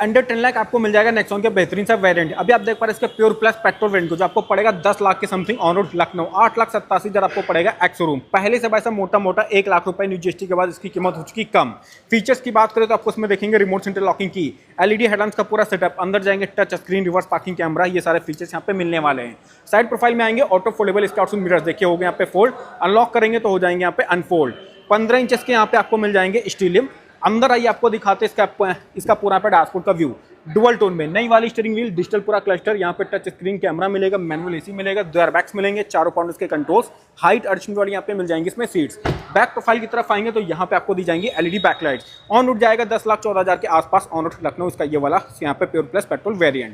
Under 10 lakh आपको मिल जाएगा Nexon के बेहतरीन सा वेरिएंट। अभी आप देख पा रहे हैं इसके प्योर प्लस पेट्रोल वेरिएंट को, जो आपको पड़ेगा 10 लाख के समथिंग ऑन रोड लखनऊ, 8,87,000 आपको पड़ेगा एक्स शोरूम। पहले से भाई मोटा मोटा 1 लाख रुपए न्यू जीएसटी के बाद इसकी कीमत हो चुकी कम। फीचर्स की बात करें तो आपको इसमें देखेंगे रिमोट सेंटर लॉकिंग की, एलईडी हेडलाइट्स का पूरा सेटअप, अंदर जाएंगे touch screen, reverse parking camera, ये सारे फीचर्स यहाँ पे मिलने वाले हैं। साइड प्रोफाइल में आएंगे ऑटो फोल्डेबल स्काउट मिरर्स, देखिए हो गए यहाँ पे फोल्ड, अनलॉक करेंगे तो हो जाएंगे यहाँ पे अनफोल्ड। 15 इंचेस के यहाँ पे आपको मिल जाएंगे स्टीलियम। अंदर आइए आपको दिखाते हैं इसका पूरा पे डैशबोर्ड का व्यू, डुअल टोन में, नई वाली स्टीयरिंग व्हील, डिजिटल पूरा क्लस्टर, यहाँ पे टच स्क्रीन कैमरा मिलेगा, मैनुअल एसी मिलेगा, 2 एयरबैग्स मिलेंगे, चारों पाउंड के कंट्रोल्स, हाइट एडजस्टमेंट वाली यहाँ पे मिल जाएंगी इसमें सीट्स। बैक प्रोफाइल की तरफ आएंगे तो यहाँ पे आपको दी जाएंगी एलईडी बैकलाइट्स। ऑन रोड जाएगा 10,14,000 के आसपास ऑन रोड लखनऊ, इसका ये वाला यहाँ पे प्योर प्लस पेट्रोल वेरिएंट।